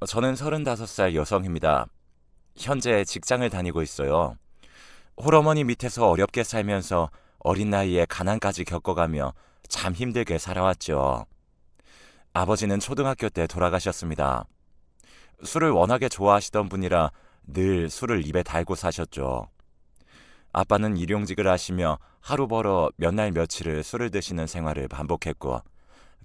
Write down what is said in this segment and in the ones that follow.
저는 35살 여성입니다. 현재 직장을 다니고 있어요. 홀어머니 밑에서 어렵게 살면서 어린 나이에 가난까지 겪어가며 참 힘들게 살아왔죠. 아버지는 초등학교 때 돌아가셨습니다. 술을 워낙에 좋아하시던 분이라 늘 술을 입에 달고 사셨죠. 아빠는 일용직을 하시며 하루 벌어 몇 날 며칠을 술을 드시는 생활을 반복했고,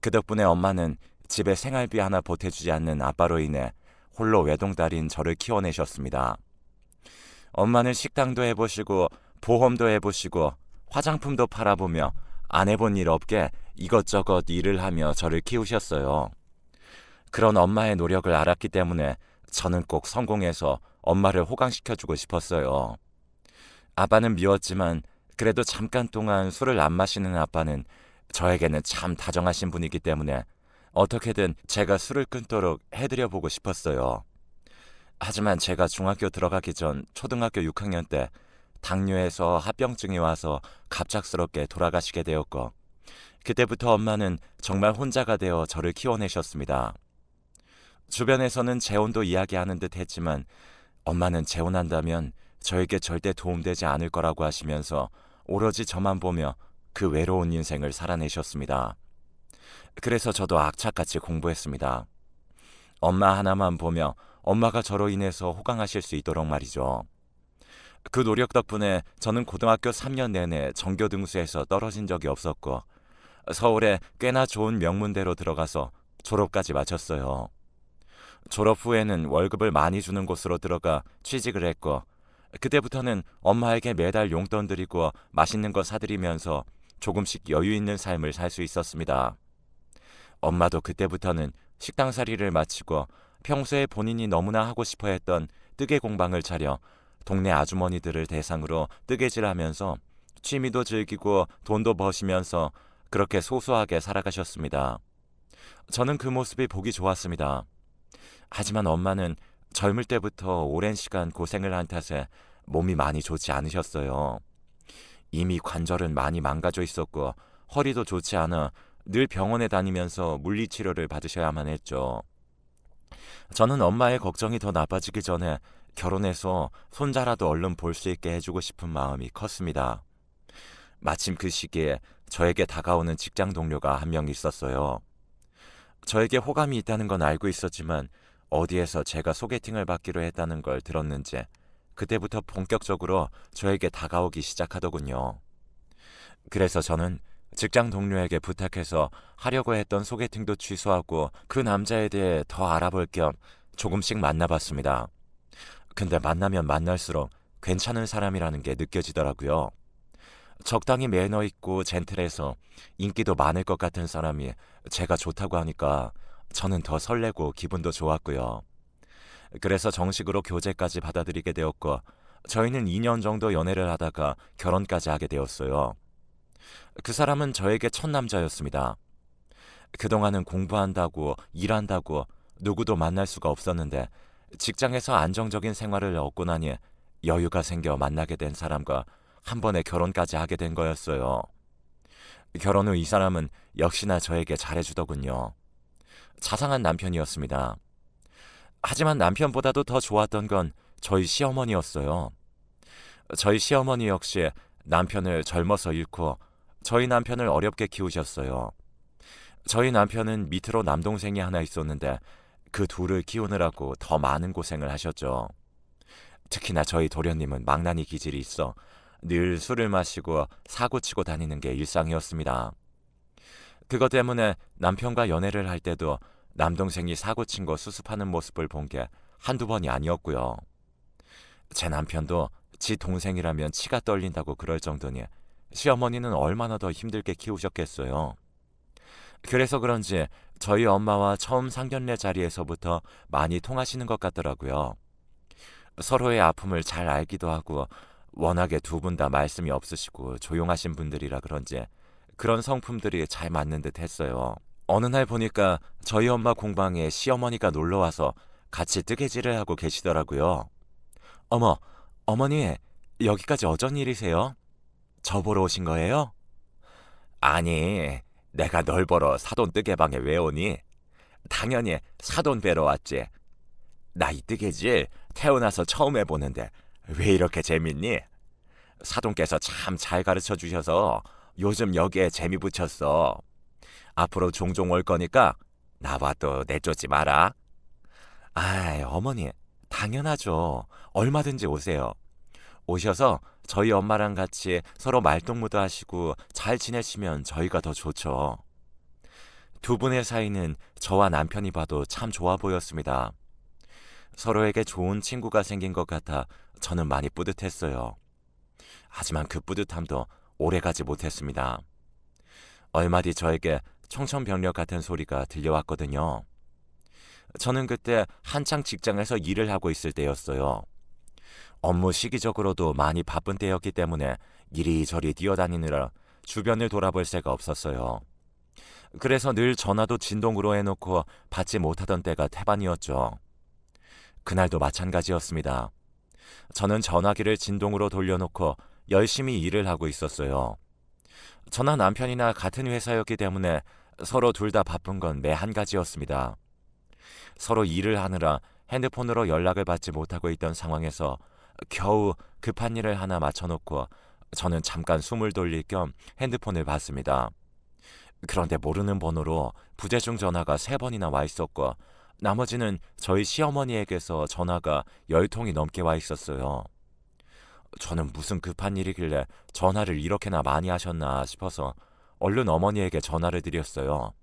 그 덕분에 엄마는 집에 생활비 하나 보태주지 않는 아빠로 인해 홀로 외동딸인 저를 키워내셨습니다. 엄마는 식당도 해보시고 보험도 해보시고 화장품도 팔아보며 안 해본 일 없게 이것저것 일을 하며 저를 키우셨어요. 그런 엄마의 노력을 알았기 때문에 저는 꼭 성공해서 엄마를 호강시켜주고 싶었어요. 아빠는 미웠지만 그래도 잠깐 동안 술을 안 마시는 아빠는 저에게는 참 다정하신 분이기 때문에 어떻게든 제가 술을 끊도록 해드려보고 싶었어요. 하지만 제가 중학교 들어가기 전 초등학교 6학년 때 당뇨에서 합병증이 와서 갑작스럽게 돌아가시게 되었고, 그때부터 엄마는 정말 혼자가 되어 저를 키워내셨습니다. 주변에서는 재혼도 이야기하는 듯 했지만 엄마는 재혼한다면 저에게 절대 도움되지 않을 거라고 하시면서 오로지 저만 보며 그 외로운 인생을 살아내셨습니다. 그래서 저도 악착같이 공부했습니다. 엄마 하나만 보며 엄마가 저로 인해서 호강하실 수 있도록 말이죠. 그 노력 덕분에 저는 고등학교 3년 내내 전교 등수에서 떨어진 적이 없었고, 서울에 꽤나 좋은 명문대로 들어가서 졸업까지 마쳤어요. 졸업 후에는 월급을 많이 주는 곳으로 들어가 취직을 했고, 그때부터는 엄마에게 매달 용돈 드리고 맛있는 거 사드리면서 조금씩 여유 있는 삶을 살 수 있었습니다. 엄마도 그때부터는 식당살이를 마치고 평소에 본인이 너무나 하고 싶어 했던 뜨개 공방을 차려 동네 아주머니들을 대상으로 뜨개질하면서 취미도 즐기고 돈도 버시면서 그렇게 소소하게 살아가셨습니다. 저는 그 모습이 보기 좋았습니다. 하지만 엄마는 젊을 때부터 오랜 시간 고생을 한 탓에 몸이 많이 좋지 않으셨어요. 이미 관절은 많이 망가져 있었고 허리도 좋지 않아 늘 병원에 다니면서 물리치료를 받으셔야만 했죠. 저는 엄마의 걱정이 더 나빠지기 전에 결혼해서 손자라도 얼른 볼 수 있게 해주고 싶은 마음이 컸습니다. 마침 그 시기에 저에게 다가오는 직장 동료가 한 명 있었어요. 저에게 호감이 있다는 건 알고 있었지만 어디에서 제가 소개팅을 받기로 했다는 걸 들었는지 그때부터 본격적으로 저에게 다가오기 시작하더군요. 그래서 저는 직장 동료에게 부탁해서 하려고 했던 소개팅도 취소하고 그 남자에 대해 더 알아볼 겸 조금씩 만나봤습니다. 근데 만나면 만날수록 괜찮은 사람이라는 게 느껴지더라고요. 적당히 매너 있고 젠틀해서 인기도 많을 것 같은 사람이 제가 좋다고 하니까 저는 더 설레고 기분도 좋았고요. 그래서 정식으로 교제까지 받아들이게 되었고, 저희는 2년 정도 연애를 하다가 결혼까지 하게 되었어요. 그 사람은 저에게 첫 남자였습니다. 그동안은 공부한다고 일한다고 누구도 만날 수가 없었는데 직장에서 안정적인 생활을 얻고 나니 여유가 생겨 만나게 된 사람과 한 번에 결혼까지 하게 된 거였어요. 결혼 후 이 사람은 역시나 저에게 잘해주더군요. 자상한 남편이었습니다. 하지만 남편보다도 더 좋았던 건 저희 시어머니였어요. 저희 시어머니 역시 남편을 젊어서 잃고 저희 남편을 어렵게 키우셨어요. 저희 남편은 밑으로 남동생이 하나 있었는데 그 둘을 키우느라고 더 많은 고생을 하셨죠. 특히나 저희 도련님은 망나니 기질이 있어 늘 술을 마시고 사고치고 다니는 게 일상이었습니다. 그것 때문에 남편과 연애를 할 때도 남동생이 사고친 거 수습하는 모습을 본 게 한두 번이 아니었고요. 제 남편도 지 동생이라면 치가 떨린다고 그럴 정도니 시어머니는 얼마나 더 힘들게 키우셨겠어요. 그래서 그런지 저희 엄마와 처음 상견례 자리에서부터 많이 통하시는 것 같더라고요. 서로의 아픔을 잘 알기도 하고 워낙에 두 분 다 말씀이 없으시고 조용하신 분들이라 그런지 그런 성품들이 잘 맞는 듯 했어요. 어느 날 보니까 저희 엄마 공방에 시어머니가 놀러와서 같이 뜨개질을 하고 계시더라고요. 어머, 어머니, 여기까지 어쩐 일이세요? 저 보러 오신 거예요? 아니, 내가 널 보러 사돈 뜨개방에 왜 오니? 당연히 사돈 뵈러 왔지. 나 이 뜨개질 태어나서 처음 해보는데 왜 이렇게 재밌니? 사돈께서 참 잘 가르쳐 주셔서 요즘 여기에 재미 붙였어. 앞으로 종종 올 거니까 나와 또 내쫓지 마라. 아이, 어머니, 당연하죠. 얼마든지 오세요. 오셔서 저희 엄마랑 같이 서로 말동무도 하시고 잘 지내시면 저희가 더 좋죠. 두 분의 사이는 저와 남편이 봐도 참 좋아 보였습니다. 서로에게 좋은 친구가 생긴 것 같아 저는 많이 뿌듯했어요. 하지만 그 뿌듯함도 오래가지 못했습니다. 얼마 뒤 저에게 청천벽력 같은 소리가 들려왔거든요. 저는 그때 한창 직장에서 일을 하고 있을 때였어요. 업무 시기적으로도 많이 바쁜 때였기 때문에 이리저리 뛰어다니느라 주변을 돌아볼 새가 없었어요. 그래서 늘 전화도 진동으로 해놓고 받지 못하던 때가 태반이었죠. 그날도 마찬가지였습니다. 저는 전화기를 진동으로 돌려놓고 열심히 일을 하고 있었어요. 저나 남편이나 같은 회사였기 때문에 서로 둘 다 바쁜 건 매 한 가지였습니다. 서로 일을 하느라 핸드폰으로 연락을 받지 못하고 있던 상황에서 겨우 급한 일을 하나 맞춰놓고 저는 잠깐 숨을 돌릴 겸 핸드폰을 봤습니다. 그런데 모르는 번호로 부재중 전화가 3번이나 와 있었고 나머지는 저희 시어머니에게서 전화가 10통이 넘게 와 있었어요. 저는 무슨 급한 일이길래 전화를 이렇게나 많이 하셨나 싶어서 얼른 어머니에게 전화를 드렸어요.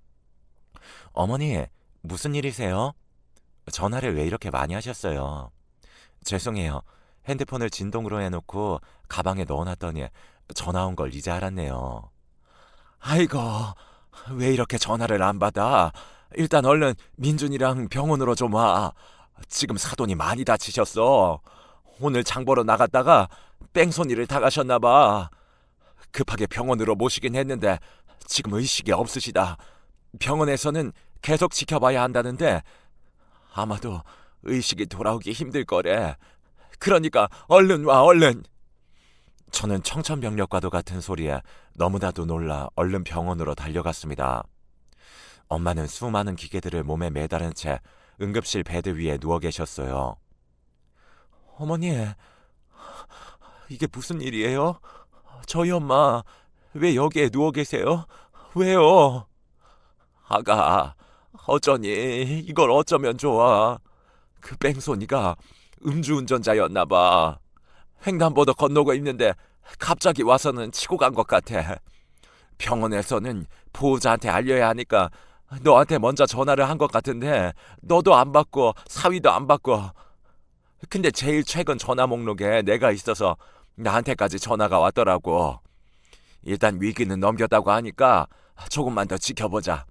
어머니, 무슨 일이세요? 전화를 왜 이렇게 많이 하셨어요? 죄송해요. 핸드폰을 진동으로 해놓고 가방에 넣어놨더니 전화 온 걸 이제 알았네요. 아이고, 왜 이렇게 전화를 안 받아? 일단 얼른 민준이랑 병원으로 좀 와. 지금 사돈이 많이 다치셨어. 오늘 장 보러 나갔다가 뺑소니를 당하셨나 봐. 급하게 병원으로 모시긴 했는데 지금 의식이 없으시다. 병원에서는 계속 지켜봐야 한다는데 아마도 의식이 돌아오기 힘들 거래. 그러니까 얼른 와, 얼른. 저는 청천벽력과도 같은 소리에 너무나도 놀라 얼른 병원으로 달려갔습니다. 엄마는 수많은 기계들을 몸에 매달은 채 응급실 베드 위에 누워 계셨어요. 어머니, 이게 무슨 일이에요? 저희 엄마 왜 여기에 누워 계세요? 왜요? 아가, 어쩌니 이걸 어쩌면 좋아. 그 뺑소니가 음주운전자였나 봐. 횡단보도 건너고 있는데 갑자기 와서는 치고 간 것 같아. 병원에서는 보호자한테 알려야 하니까 너한테 먼저 전화를 한 것 같은데 너도 안 받고 사위도 안 받고. 근데 제일 최근 전화 목록에 내가 있어서 나한테까지 전화가 왔더라고. 일단 위기는 넘겼다고 하니까 조금만 더 지켜보자.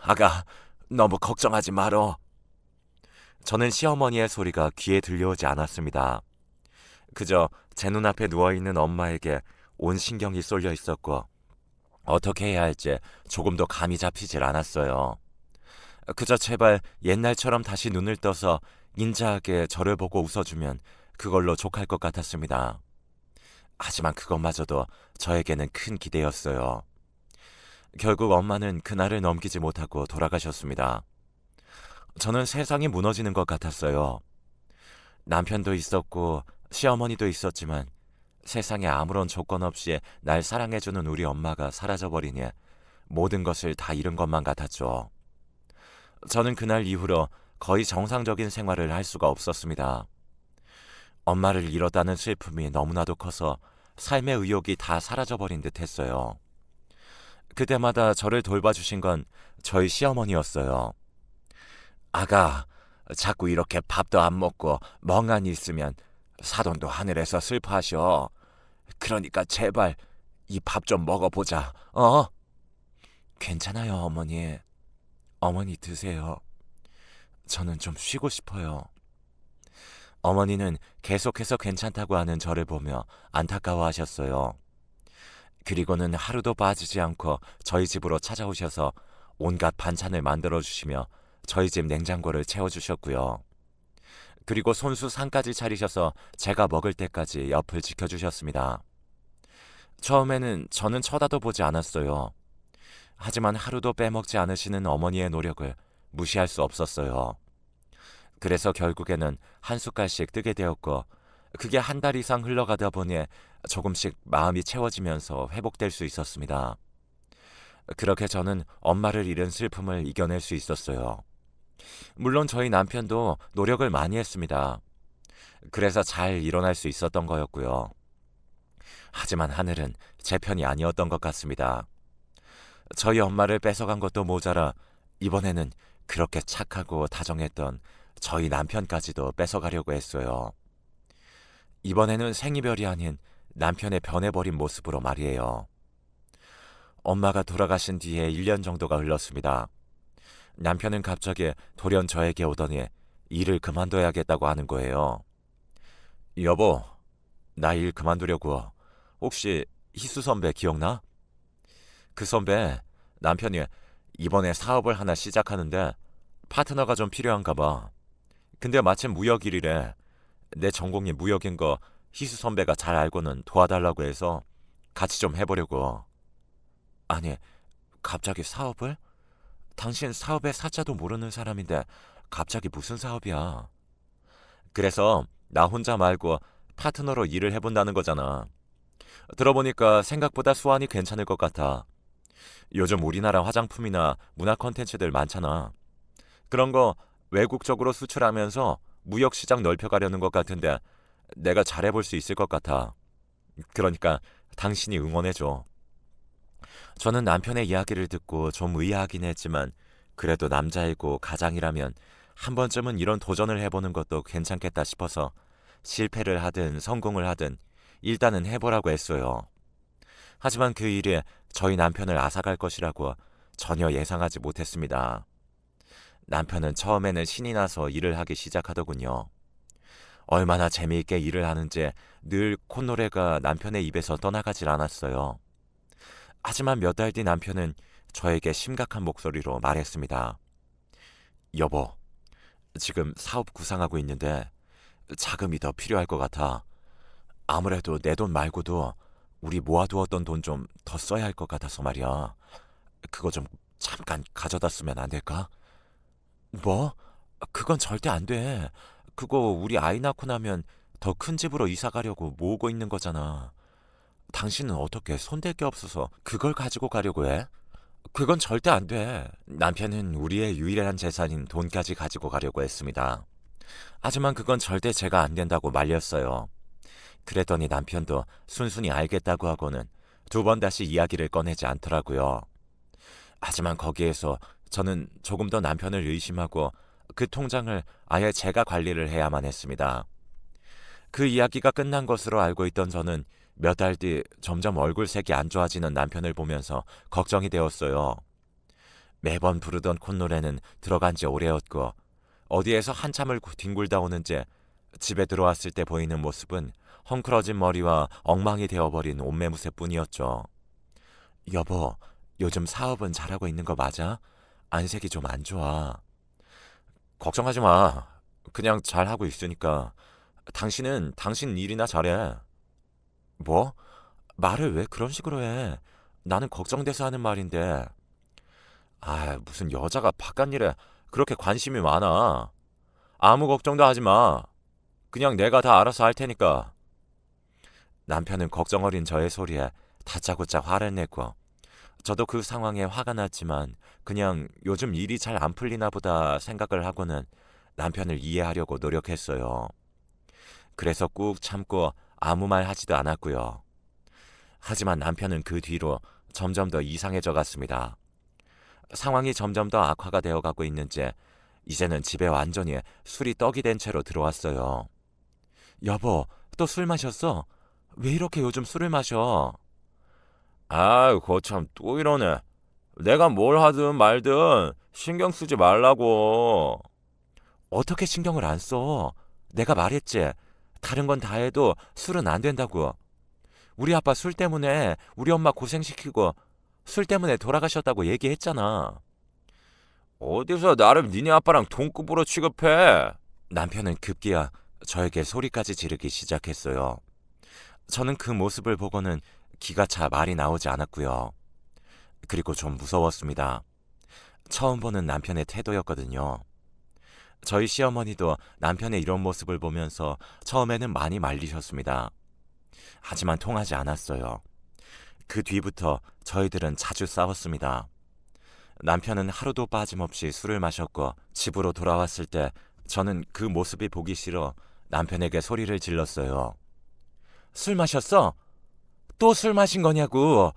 아가, 너무 걱정하지 말어. 저는 시어머니의 소리가 귀에 들려오지 않았습니다. 그저 제 눈앞에 누워있는 엄마에게 온 신경이 쏠려 있었고 어떻게 해야 할지 조금도 감이 잡히질 않았어요. 그저 제발 옛날처럼 다시 눈을 떠서 인자하게 저를 보고 웃어주면 그걸로 족할 것 같았습니다. 하지만 그것마저도 저에게는 큰 기대였어요. 결국 엄마는 그날을 넘기지 못하고 돌아가셨습니다. 저는 세상이 무너지는 것 같았어요. 남편도 있었고 시어머니도 있었지만 세상에 아무런 조건 없이 날 사랑해주는 우리 엄마가 사라져버리니 모든 것을 다 잃은 것만 같았죠. 저는 그날 이후로 거의 정상적인 생활을 할 수가 없었습니다. 엄마를 잃었다는 슬픔이 너무나도 커서 삶의 의욕이 다 사라져버린 듯 했어요. 그때마다 저를 돌봐주신 건 저희 시어머니였어요. 아가, 자꾸 이렇게 밥도 안 먹고 멍하니 있으면 사돈도 하늘에서 슬퍼하셔. 그러니까 제발 이 밥 좀 먹어보자. 어? 괜찮아요, 어머니. 어머니 드세요. 저는 좀 쉬고 싶어요. 어머니는 계속해서 괜찮다고 하는 저를 보며 안타까워하셨어요. 그리고는 하루도 빠지지 않고 저희 집으로 찾아오셔서 온갖 반찬을 만들어주시며 저희 집 냉장고를 채워주셨고요. 그리고 손수 상까지 차리셔서 제가 먹을 때까지 옆을 지켜주셨습니다. 처음에는 저는 쳐다도 보지 않았어요. 하지만 하루도 빼먹지 않으시는 어머니의 노력을 무시할 수 없었어요. 그래서 결국에는 한 숟갈씩 뜨게 되었고, 그게 한 달 이상 흘러가다 보니 조금씩 마음이 채워지면서 회복될 수 있었습니다. 그렇게 저는 엄마를 잃은 슬픔을 이겨낼 수 있었어요. 물론 저희 남편도 노력을 많이 했습니다. 그래서 잘 일어날 수 있었던 거였고요. 하지만 하늘은 제 편이 아니었던 것 같습니다. 저희 엄마를 뺏어간 것도 모자라 이번에는 그렇게 착하고 다정했던 저희 남편까지도 뺏어가려고 했어요. 이번에는 생이별이 아닌 남편의 변해버린 모습으로 말이에요. 엄마가 돌아가신 뒤에 1년 정도가 흘렀습니다. 남편은 갑자기 돌연 저에게 오더니 일을 그만둬야겠다고 하는 거예요. 여보, 나 일 그만두려고. 혹시 희수 선배 기억나? 그 선배, 남편이 이번에 사업을 하나 시작하는데 파트너가 좀 필요한가 봐. 근데 마침 무역 일이래. 내 전공이 무역인 거 희수 선배가 잘 알고는 도와달라고 해서 같이 좀 해보려고. 아니, 갑자기 사업을? 당신 사업의 사자도 모르는 사람인데 갑자기 무슨 사업이야? 그래서 나 혼자 말고 파트너로 일을 해본다는 거잖아. 들어보니까 생각보다 수완이 괜찮을 것 같아. 요즘 우리나라 화장품이나 문화 콘텐츠들 많잖아. 그런 거 외국적으로 수출하면서 무역 시장 넓혀가려는 것 같은데 내가 잘해볼 수 있을 것 같아. 그러니까 당신이 응원해줘. 저는 남편의 이야기를 듣고 좀 의아하긴 했지만 그래도 남자이고 가장이라면 한 번쯤은 이런 도전을 해보는 것도 괜찮겠다 싶어서 실패를 하든 성공을 하든 일단은 해보라고 했어요. 하지만 그 일이 저희 남편을 앗아갈 것이라고 전혀 예상하지 못했습니다. 남편은 처음에는 신이 나서 일을 하기 시작하더군요. 얼마나 재미있게 일을 하는지 늘 콧노래가 남편의 입에서 떠나가질 않았어요. 하지만 몇 달 뒤 남편은 저에게 심각한 목소리로 말했습니다. 여보, 지금 사업 구상하고 있는데 자금이 더 필요할 것 같아. 아무래도 내 돈 말고도 우리 모아두었던 돈 좀 더 써야 할 것 같아서 말이야. 그거 좀 잠깐 가져다 쓰면 안 될까? 뭐? 그건 절대 안 돼. 그거 우리 아이 낳고 나면 더 큰 집으로 이사 가려고 모으고 있는 거잖아. 당신은 어떻게 손댈 게 없어서 그걸 가지고 가려고 해? 그건 절대 안 돼. 남편은 우리의 유일한 재산인 돈까지 가지고 가려고 했습니다. 하지만 그건 절대 제가 안 된다고 말렸어요. 그랬더니 남편도 순순히 알겠다고 하고는 두 번 다시 이야기를 꺼내지 않더라고요. 하지만 거기에서 저는 조금 더 남편을 의심하고 그 통장을 아예 제가 관리를 해야만 했습니다. 그 이야기가 끝난 것으로 알고 있던 저는 몇 달 뒤 점점 얼굴색이 안 좋아지는 남편을 보면서 걱정이 되었어요. 매번 부르던 콧노래는 들어간 지 오래였고 어디에서 한참을 뒹굴다 오는지 집에 들어왔을 때 보이는 모습은 헝클어진 머리와 엉망이 되어버린 옷매무새뿐이었죠. 여보, 요즘 사업은 잘하고 있는 거 맞아? 안색이 좀 안 좋아. 걱정하지 마. 그냥 잘하고 있으니까. 당신은 당신 일이나 잘해. 뭐? 말을 왜 그런 식으로 해? 나는 걱정돼서 하는 말인데. 아, 무슨 여자가 바깥 일에 그렇게 관심이 많아. 아무 걱정도 하지 마. 그냥 내가 다 알아서 할 테니까. 남편은 걱정 어린 저의 소리에 다짜고짜 화를 냈고 저도 그 상황에 화가 났지만 그냥 요즘 일이 잘 안 풀리나 보다 생각을 하고는 남편을 이해하려고 노력했어요. 그래서 꾹 참고 아무 말 하지도 않았고요. 하지만 남편은 그 뒤로 점점 더 이상해져 갔습니다. 상황이 점점 더 악화가 되어 가고 있는지 이제는 집에 완전히 술이 떡이 된 채로 들어왔어요. 여보, 또 술 마셨어? 왜 이렇게 요즘 술을 마셔? 아유, 거참 또 이러네. 내가 뭘 하든 말든 신경 쓰지 말라고. 어떻게 신경을 안 써? 내가 말했지. 다른 건 다 해도 술은 안 된다고. 우리 아빠 술 때문에 우리 엄마 고생시키고 술 때문에 돌아가셨다고 얘기했잖아. 어디서 나를 니네 아빠랑 동급으로 취급해? 남편은 급기야 저에게 소리까지 지르기 시작했어요. 저는 그 모습을 보고는 기가 차 말이 나오지 않았고요. 그리고 좀 무서웠습니다. 처음 보는 남편의 태도였거든요. 저희 시어머니도 남편의 이런 모습을 보면서 처음에는 많이 말리셨습니다. 하지만 통하지 않았어요. 그 뒤부터 저희들은 자주 싸웠습니다. 남편은 하루도 빠짐없이 술을 마셨고 집으로 돌아왔을 때 저는 그 모습이 보기 싫어 남편에게 소리를 질렀어요. 술 마셨어? 또 술 마신 거냐고.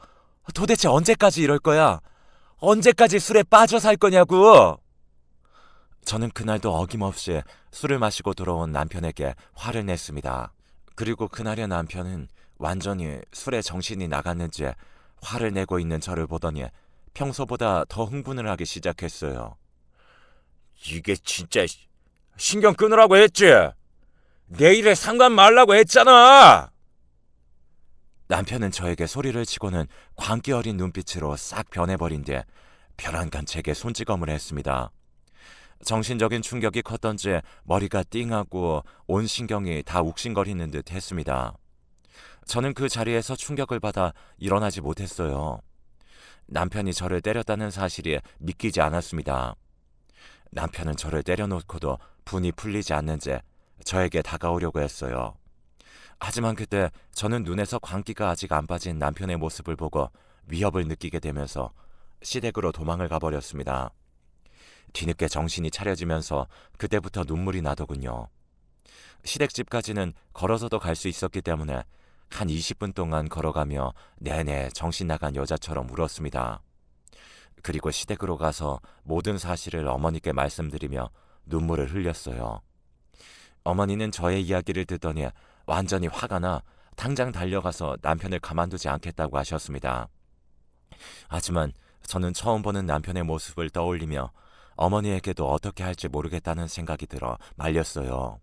도대체 언제까지 이럴 거야? 언제까지 술에 빠져 살 거냐고. 저는 그날도 어김없이 술을 마시고 돌아온 남편에게 화를 냈습니다. 그리고 그날의 남편은 완전히 술에 정신이 나갔는지 화를 내고 있는 저를 보더니 평소보다 더 흥분을 하기 시작했어요. 이게 진짜 신경 끊으라고 했지? 내 일에 상관 말라고 했잖아! 남편은 저에게 소리를 치고는 광기 어린 눈빛으로 싹 변해버린 뒤 벼랑간 제게 손찌검을 했습니다. 정신적인 충격이 컸던지 머리가 띵하고 온 신경이 다 욱신거리는 듯 했습니다. 저는 그 자리에서 충격을 받아 일어나지 못했어요. 남편이 저를 때렸다는 사실이 믿기지 않았습니다. 남편은 저를 때려놓고도 분이 풀리지 않는지 저에게 다가오려고 했어요. 하지만 그때 저는 눈에서 광기가 아직 안 빠진 남편의 모습을 보고 위협을 느끼게 되면서 시댁으로 도망을 가버렸습니다. 뒤늦게 정신이 차려지면서 그때부터 눈물이 나더군요. 시댁집까지는 걸어서도 갈 수 있었기 때문에 한 20분 동안 걸어가며 내내 정신 나간 여자처럼 울었습니다. 그리고 시댁으로 가서 모든 사실을 어머니께 말씀드리며 눈물을 흘렸어요. 어머니는 저의 이야기를 듣더니 완전히 화가 나 당장 달려가서 남편을 가만두지 않겠다고 하셨습니다. 하지만 저는 처음 보는 남편의 모습을 떠올리며 어머니에게도 어떻게 할지 모르겠다는 생각이 들어 말렸어요.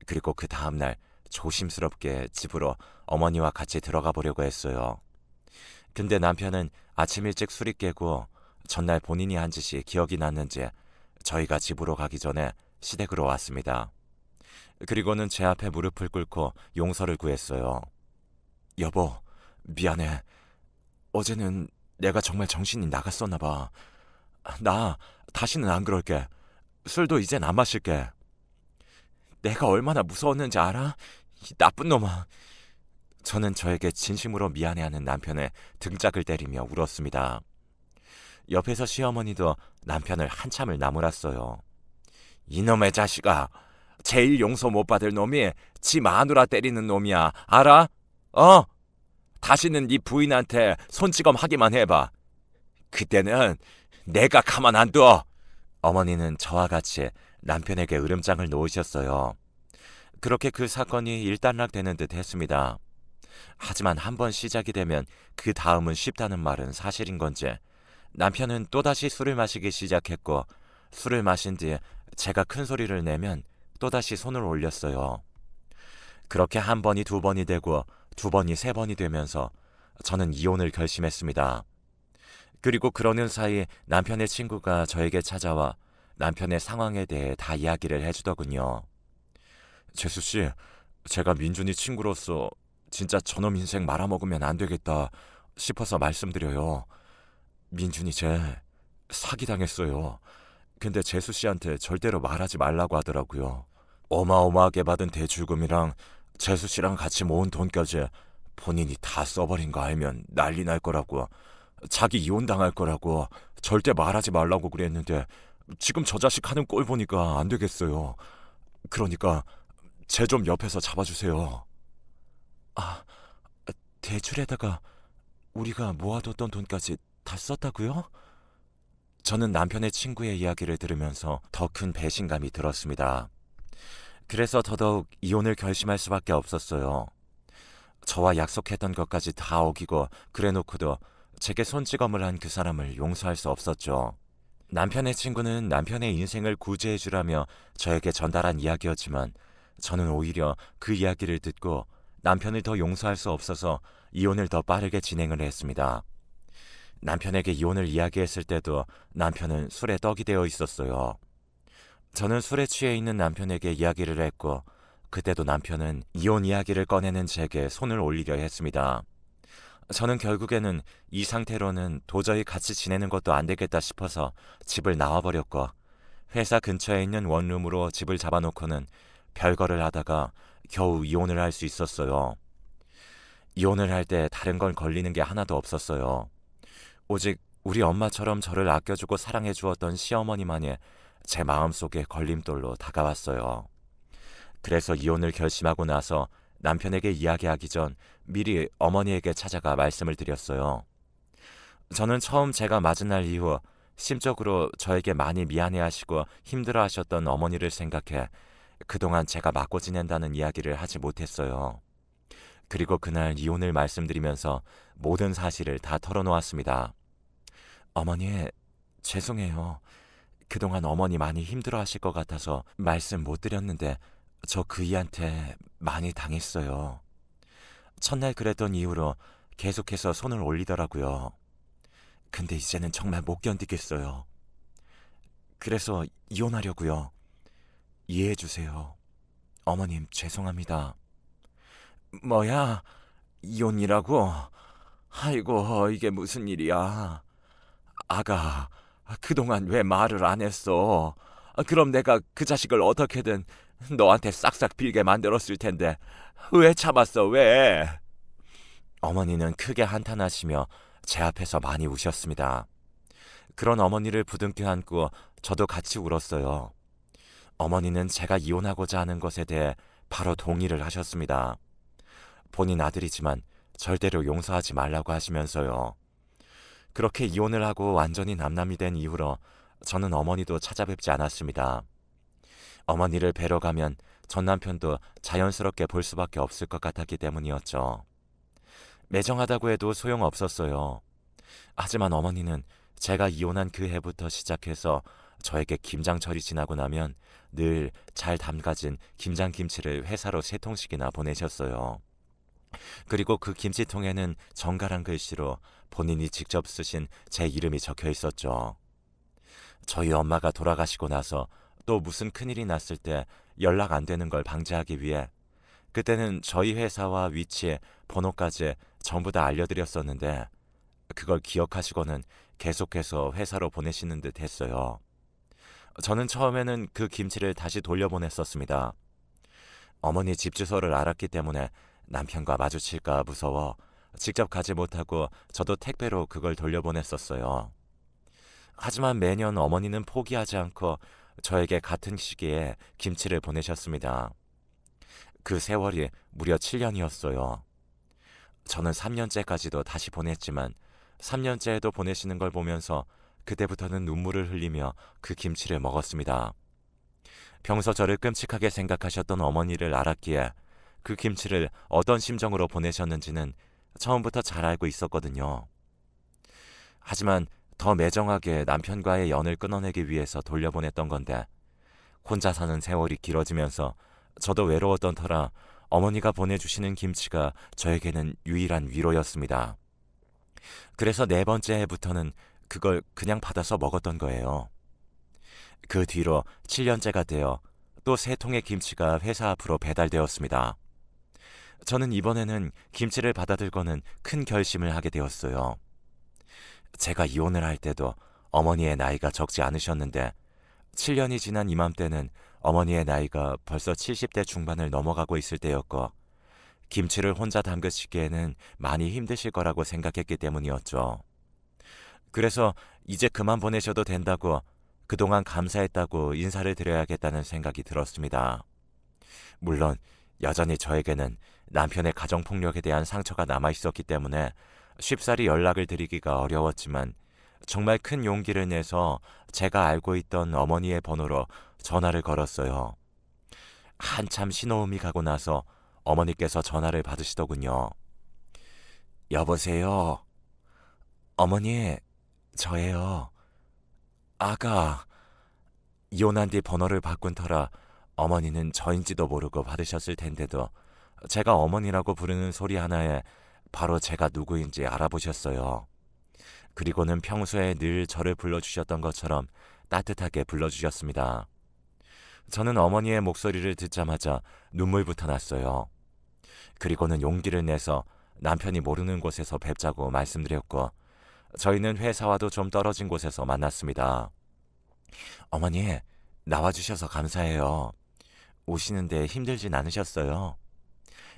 그리고 그 다음날 조심스럽게 집으로 어머니와 같이 들어가 보려고 했어요. 근데 남편은 아침 일찍 술이 깨고 전날 본인이 한 짓이 기억이 났는지 저희가 집으로 가기 전에 시댁으로 왔습니다. 그리고는 제 앞에 무릎을 꿇고 용서를 구했어요. 여보, 미안해. 어제는 내가 정말 정신이 나갔었나 봐. 나 다시는 안 그럴게. 술도 이젠 안 마실게. 내가 얼마나 무서웠는지 알아? 이 나쁜 놈아. 저는 저에게 진심으로 미안해하는 남편의 등짝을 때리며 울었습니다. 옆에서 시어머니도 남편을 한참을 나무랐어요. 이놈의 자식아, 제일 용서 못 받을 놈이 지 마누라 때리는 놈이야. 알아? 다시는 네 부인한테 손찌검 하기만 해봐. 그때는 내가 가만 안 둬. 어머니는 저와 같이 남편에게 으름장을 놓으셨어요. 그렇게 그 사건이 일단락되는 듯 했습니다. 하지만 한번 시작이 되면 그 다음은 쉽다는 말은 사실인 건지 남편은 또다시 술을 마시기 시작했고 술을 마신 뒤 제가 큰 소리를 내면 또다시 손을 올렸어요. 그렇게 한 번이 두 번이 되고 두 번이 세 번이 되면서 저는 이혼을 결심했습니다. 그리고 그러는 사이 남편의 친구가 저에게 찾아와 남편의 상황에 대해 다 이야기를 해주더군요. 재수씨, 제가 민준이 친구로서 진짜 저놈 인생 말아먹으면 안 되겠다 싶어서 말씀드려요. 민준이 쟤 사기당했어요. 근데 재수씨한테 절대로 말하지 말라고 하더라고요. 어마어마하게 받은 대출금이랑 재수씨랑 같이 모은 돈까지 본인이 다 써버린 거 알면 난리 날 거라고, 자기 이혼당할 거라고 절대 말하지 말라고 그랬는데 지금 저 자식 하는 꼴 보니까 안 되겠어요. 그러니까 쟤 좀 옆에서 잡아주세요. 대출에다가 우리가 모아뒀던 돈까지 다 썼다고요? 저는 남편의 친구의 이야기를 들으면서 더 큰 배신감이 들었습니다. 그래서 더더욱 이혼을 결심할 수밖에 없었어요. 저와 약속했던 것까지 다 어기고 그래놓고도 제게 손찌검을 한 그 사람을 용서할 수 없었죠. 남편의 친구는 남편의 인생을 구제해주라며 저에게 전달한 이야기였지만 저는 오히려 그 이야기를 듣고 남편을 더 용서할 수 없어서 이혼을 더 빠르게 진행을 했습니다. 남편에게 이혼을 이야기했을 때도 남편은 술에 떡이 되어 있었어요. 저는 술에 취해 있는 남편에게 이야기를 했고 그때도 남편은 이혼 이야기를 꺼내는 제게 손을 올리려 했습니다. 저는 결국에는 이 상태로는 도저히 같이 지내는 것도 안 되겠다 싶어서 집을 나와버렸고 회사 근처에 있는 원룸으로 집을 잡아놓고는 별거를 하다가 겨우 이혼을 할 수 있었어요. 이혼을 할 때 다른 건 걸리는 게 하나도 없었어요. 오직 우리 엄마처럼 저를 아껴주고 사랑해 주었던 시어머니만이 제 마음속에 걸림돌로 다가왔어요. 그래서 이혼을 결심하고 나서 남편에게 이야기하기 전 미리 어머니에게 찾아가 말씀을 드렸어요. 저는 처음 제가 맞은 날 이후 심적으로 저에게 많이 미안해하시고 힘들어하셨던 어머니를 생각해 그동안 제가 맞고 지낸다는 이야기를 하지 못했어요. 그리고 그날 이혼을 말씀드리면서 모든 사실을 다 털어놓았습니다. 어머니, 죄송해요. 그동안 어머니 많이 힘들어하실 것 같아서 말씀 못 드렸는데 저 그이한테 많이 당했어요. 첫날 그랬던 이후로 계속해서 손을 올리더라고요. 근데 이제는 정말 못 견디겠어요. 그래서 이혼하려고요. 이해해 주세요. 어머님, 죄송합니다. 뭐야? 이혼이라고? 아이고, 이게 무슨 일이야? 아가, 그동안 왜 말을 안 했어? 그럼 내가 그 자식을 어떻게든 너한테 싹싹 빌게 만들었을 텐데 왜 참았어, 왜? 어머니는 크게 한탄하시며 제 앞에서 많이 우셨습니다. 그런 어머니를 부둥켜 안고 저도 같이 울었어요. 어머니는 제가 이혼하고자 하는 것에 대해 바로 동의를 하셨습니다. 본인 아들이지만 절대로 용서하지 말라고 하시면서요. 그렇게 이혼을 하고 완전히 남남이 된 이후로 저는 어머니도 찾아뵙지 않았습니다. 어머니를 뵈러 가면 전 남편도 자연스럽게 볼 수밖에 없을 것 같았기 때문이었죠. 매정하다고 해도 소용없었어요. 하지만 어머니는 제가 이혼한 그 해부터 시작해서 저에게 김장철이 지나고 나면 늘 잘 담가진 김장김치를 회사로 3통씩이나 보내셨어요. 그리고 그 김치통에는 정갈한 글씨로 본인이 직접 쓰신 제 이름이 적혀 있었죠. 저희 엄마가 돌아가시고 나서 또 무슨 큰일이 났을 때 연락 안 되는 걸 방지하기 위해 그때는 저희 회사와 위치, 번호까지 전부 다 알려드렸었는데 그걸 기억하시고는 계속해서 회사로 보내시는 듯 했어요. 저는 처음에는 그 김치를 다시 돌려보냈었습니다. 어머니 집 주소를 알았기 때문에 남편과 마주칠까 무서워 직접 가지 못하고 저도 택배로 그걸 돌려보냈었어요. 하지만 매년 어머니는 포기하지 않고 저에게 같은 시기에 김치를 보내셨습니다. 그 세월이 무려 7년이었어요. 저는 3년째까지도 다시 보냈지만 3년째에도 보내시는 걸 보면서 그때부터는 눈물을 흘리며 그 김치를 먹었습니다. 평소 저를 끔찍하게 생각하셨던 어머니를 알았기에 그 김치를 어떤 심정으로 보내셨는지는 처음부터 잘 알고 있었거든요. 하지만 더 매정하게 남편과의 연을 끊어내기 위해서 돌려보냈던 건데 혼자 사는 세월이 길어지면서 저도 외로웠던 터라 어머니가 보내주시는 김치가 저에게는 유일한 위로였습니다. 그래서 4번째 해부터는 그걸 그냥 받아서 먹었던 거예요. 그 뒤로 7년째가 되어 또 3통의 김치가 회사 앞으로 배달되었습니다. 저는 이번에는 김치를 받아들고는 큰 결심을 하게 되었어요. 제가 이혼을 할 때도 어머니의 나이가 적지 않으셨는데 7년이 지난 이맘때는 어머니의 나이가 벌써 70대 중반을 넘어가고 있을 때였고 김치를 혼자 담그시기에는 많이 힘드실 거라고 생각했기 때문이었죠. 그래서 이제 그만 보내셔도 된다고 그동안 감사했다고 인사를 드려야겠다는 생각이 들었습니다. 물론 여전히 저에게는 남편의 가정폭력에 대한 상처가 남아있었기 때문에 쉽사리 연락을 드리기가 어려웠지만 정말 큰 용기를 내서 제가 알고 있던 어머니의 번호로 전화를 걸었어요. 한참 신호음이 가고 나서 어머니께서 전화를 받으시더군요. 여보세요. 어머니, 저예요. 아가. 이혼한 뒤 번호를 바꾼 터라 어머니는 저인지도 모르고 받으셨을 텐데도 제가 어머니라고 부르는 소리 하나에 바로 제가 누구인지 알아보셨어요. 그리고는 평소에 늘 저를 불러주셨던 것처럼 따뜻하게 불러주셨습니다. 저는 어머니의 목소리를 듣자마자 눈물부터 났어요. 그리고는 용기를 내서 남편이 모르는 곳에서 뵙자고 말씀드렸고 저희는 회사와도 좀 떨어진 곳에서 만났습니다. 어머니, 나와주셔서 감사해요. 오시는데 힘들진 않으셨어요?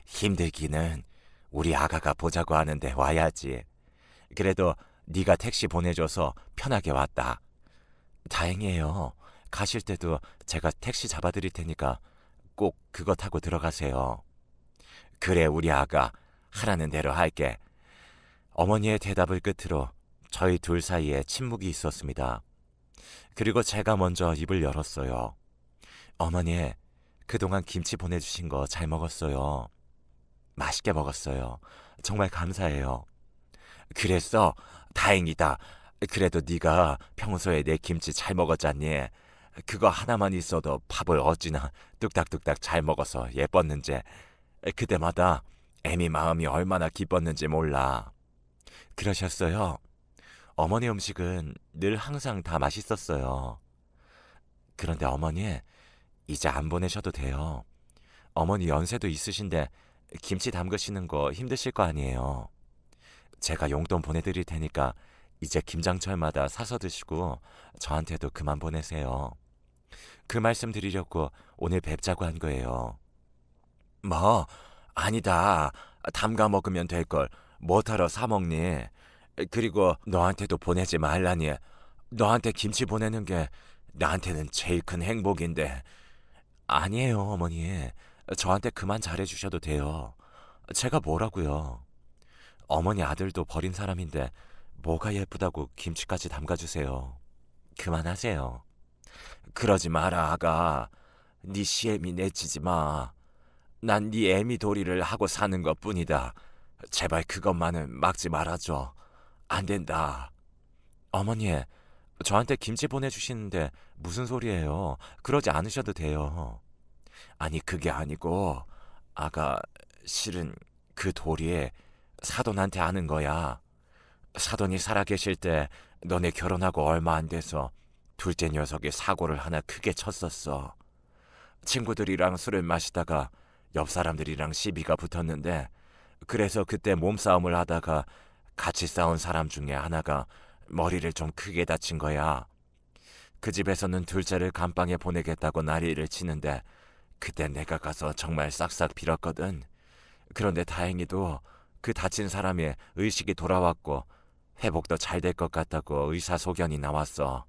힘들기는 우리 아가가 보자고 하는데 와야지. 그래도 네가 택시 보내줘서 편하게 왔다. 다행이에요. 가실 때도 제가 택시 잡아드릴 테니까 꼭 그거 타고 들어가세요. 그래, 우리 아가. 하라는 대로 할게. 어머니의 대답을 끝으로 저희 둘 사이에 침묵이 있었습니다. 그리고 제가 먼저 입을 열었어요. 어머니, 그동안 김치 보내주신 거 잘 먹었어요. 맛있게 먹었어요. 정말 감사해요. 그랬어? 다행이다. 그래도 네가 평소에 내 김치 잘 먹었잖니. 그거 하나만 있어도 밥을 어찌나 뚝딱뚝딱 잘 먹어서 예뻤는지. 그때마다 애미 마음이 얼마나 기뻤는지 몰라. 그러셨어요? 어머니 음식은 늘 항상 다 맛있었어요. 그런데 어머니, 이제 안 보내셔도 돼요. 어머니 연세도 있으신데 김치 담그시는 거 힘드실 거 아니에요. 제가 용돈 보내드릴 테니까 이제 김장철마다 사서 드시고 저한테도 그만 보내세요. 그 말씀 드리려고 오늘 뵙자고 한 거예요. 뭐, 아니다. 담가 먹으면 될걸. 뭐하러 사 먹니? 그리고 너한테도 보내지 말라니. 너한테 김치 보내는 게 나한테는 제일 큰 행복인데. 아니에요, 어머니. 저한테 그만 잘해주셔도 돼요. 제가 뭐라고요. 어머니 아들도 버린 사람인데 뭐가 예쁘다고 김치까지 담가주세요. 그만하세요. 그러지 마라, 아가. 네 시애미 내치지 마. 난 네 애미 도리를 하고 사는 것뿐이다. 제발 그것만은 막지 말아줘. 안 된다. 어머니, 저한테 김치 보내주시는데 무슨 소리예요? 그러지 않으셔도 돼요. 아니, 그게 아니고 아가 실은 그 도리에 사돈한테 아는 거야. 사돈이 살아계실 때 너네 결혼하고 얼마 안 돼서 둘째 녀석이 사고를 하나 크게 쳤었어. 친구들이랑 술을 마시다가 옆 사람들이랑 시비가 붙었는데 그래서 그때 몸싸움을 하다가 같이 싸운 사람 중에 하나가 머리를 좀 크게 다친 거야. 그 집에서는 둘째를 감방에 보내겠다고 난리를 치는데 그때 내가 가서 정말 싹싹 빌었거든. 그런데 다행히도 그 다친 사람의 의식이 돌아왔고 회복도 잘 될 것 같다고 의사소견이 나왔어.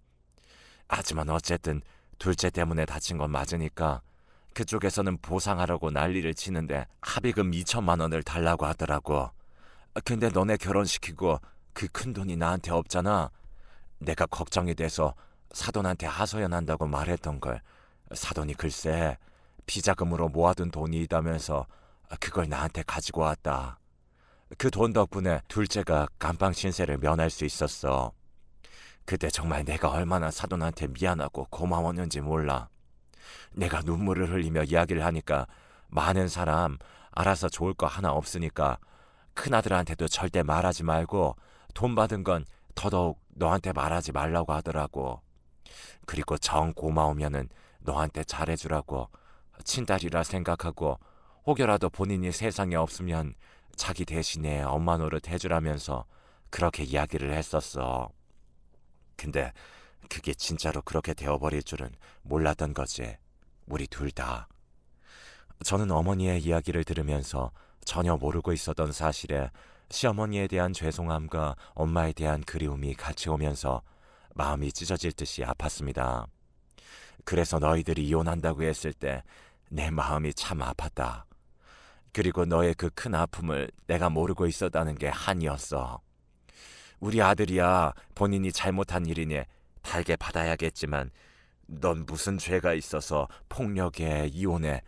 하지만 어쨌든 둘째 때문에 다친 건 맞으니까 그쪽에서는 보상하라고 난리를 치는데 합의금 2천만 원을 달라고 하더라고. 근데 너네 결혼시키고 그 큰돈이 나한테 없잖아. 내가 걱정이 돼서 사돈한테 하소연한다고 말했던 걸 사돈이 글쎄 비자금으로 모아둔 돈이 있다면서 그걸 나한테 가지고 왔다. 그 돈 덕분에 둘째가 감방 신세를 면할 수 있었어. 그때 정말 내가 얼마나 사돈한테 미안하고 고마웠는지 몰라. 내가 눈물을 흘리며 이야기를 하니까 많은 사람 알아서 좋을 거 하나 없으니까 큰아들한테도 절대 말하지 말고 돈 받은 건 더더욱 너한테 말하지 말라고 하더라고. 그리고 정 고마우면은 너한테 잘해주라고 친딸이라 생각하고 혹여라도 본인이 세상에 없으면 자기 대신에 엄마 노릇 해주라면서 그렇게 이야기를 했었어. 근데 그게 진짜로 그렇게 되어버릴 줄은 몰랐던 거지. 우리 둘 다. 저는 어머니의 이야기를 들으면서 전혀 모르고 있었던 사실에 시어머니에 대한 죄송함과 엄마에 대한 그리움이 같이 오면서 마음이 찢어질 듯이 아팠습니다. 그래서 너희들이 이혼한다고 했을 때 내 마음이 참 아팠다. 그리고 너의 그 큰 아픔을 내가 모르고 있었다는 게 한이었어. 우리 아들이야 본인이 잘못한 일이니 달게 받아야겠지만 넌 무슨 죄가 있어서 폭력에 이혼에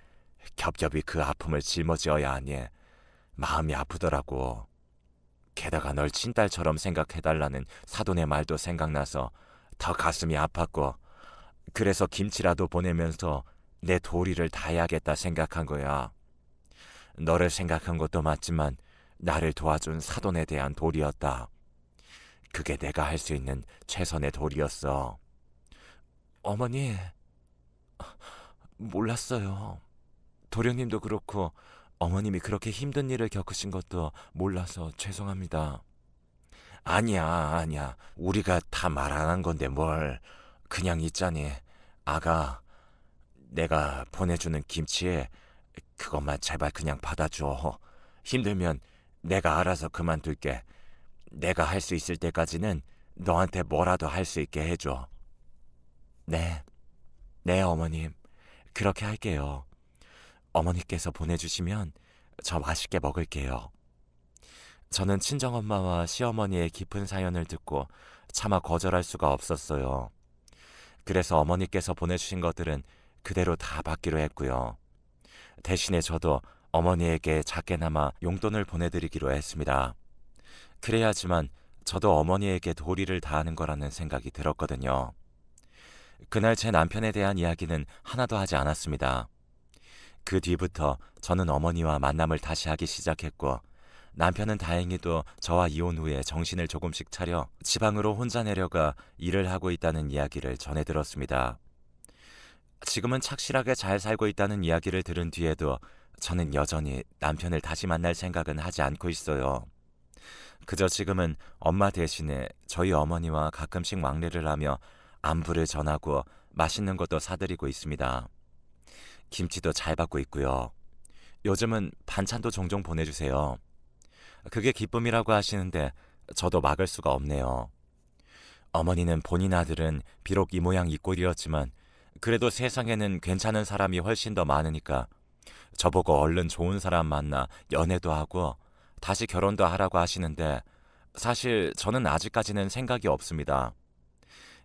겹겹이 그 아픔을 짊어져야 하니 마음이 아프더라고. 게다가 널 친딸처럼 생각해달라는 사돈의 말도 생각나서 더 가슴이 아팠고 그래서 김치라도 보내면서 내 도리를 다해야겠다 생각한 거야. 너를 생각한 것도 맞지만 나를 도와준 사돈에 대한 도리였다. 그게 내가 할 수 있는 최선의 도리였어. 어머니, 몰랐어요. 도련님도 그렇고 어머님이 그렇게 힘든 일을 겪으신 것도 몰라서 죄송합니다. 아니야. 우리가 다 말 안 한 건데 뭘. 그냥 있자니 아가, 내가 보내주는 김치에 그것만 제발 그냥 받아줘. 힘들면 내가 알아서 그만둘게. 내가 할 수 있을 때까지는 너한테 뭐라도 할 수 있게 해줘. 네, 네, 어머님. 그렇게 할게요. 어머니께서 보내주시면 저 맛있게 먹을게요. 저는 친정엄마와 시어머니의 깊은 사연을 듣고 차마 거절할 수가 없었어요. 그래서 어머니께서 보내주신 것들은 그대로 다 받기로 했고요. 대신에 저도 어머니에게 작게나마 용돈을 보내드리기로 했습니다. 그래야지만 저도 어머니에게 도리를 다하는 거라는 생각이 들었거든요. 그날 제 남편에 대한 이야기는 하나도 하지 않았습니다. 그 뒤부터 저는 어머니와 만남을 다시 하기 시작했고, 남편은 다행히도 저와 이혼 후에 정신을 조금씩 차려 지방으로 혼자 내려가 일을 하고 있다는 이야기를 전해 들었습니다. 지금은 착실하게 잘 살고 있다는 이야기를 들은 뒤에도 저는 여전히 남편을 다시 만날 생각은 하지 않고 있어요. 그저 지금은 엄마 대신에 저희 어머니와 가끔씩 왕래를 하며 안부를 전하고 맛있는 것도 사드리고 있습니다. 김치도 잘 받고 있고요. 요즘은 반찬도 종종 보내주세요. 그게 기쁨이라고 하시는데 저도 막을 수가 없네요. 어머니는 본인 아들은 비록 이 모양 이 꼴이었지만 그래도 세상에는 괜찮은 사람이 훨씬 더 많으니까 저보고 얼른 좋은 사람 만나 연애도 하고 다시 결혼도 하라고 하시는데, 사실 저는 아직까지는 생각이 없습니다.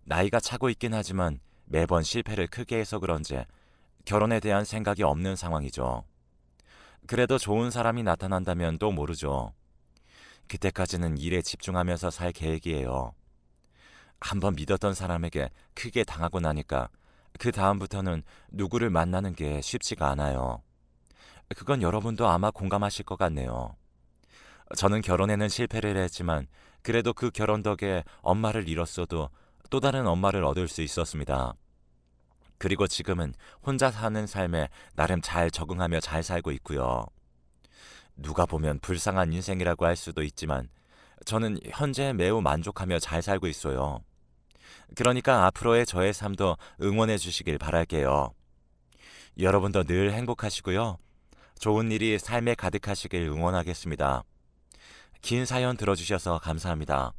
나이가 차고 있긴 하지만 매번 실패를 크게 해서 그런지 결혼에 대한 생각이 없는 상황이죠. 그래도 좋은 사람이 나타난다면 또 모르죠. 그때까지는 일에 집중하면서 살 계획이에요. 한번 믿었던 사람에게 크게 당하고 나니까 그 다음부터는 누구를 만나는 게 쉽지가 않아요. 그건 여러분도 아마 공감하실 것 같네요. 저는 결혼에는 실패를 했지만 그래도 그 결혼 덕에 엄마를 잃었어도 또 다른 엄마를 얻을 수 있었습니다. 그리고 지금은 혼자 사는 삶에 나름 잘 적응하며 잘 살고 있고요. 누가 보면 불쌍한 인생이라고 할 수도 있지만 저는 현재 매우 만족하며 잘 살고 있어요. 그러니까 앞으로의 저의 삶도 응원해 주시길 바랄게요. 여러분도 늘 행복하시고요. 좋은 일이 삶에 가득하시길 응원하겠습니다. 긴 사연 들어주셔서 감사합니다.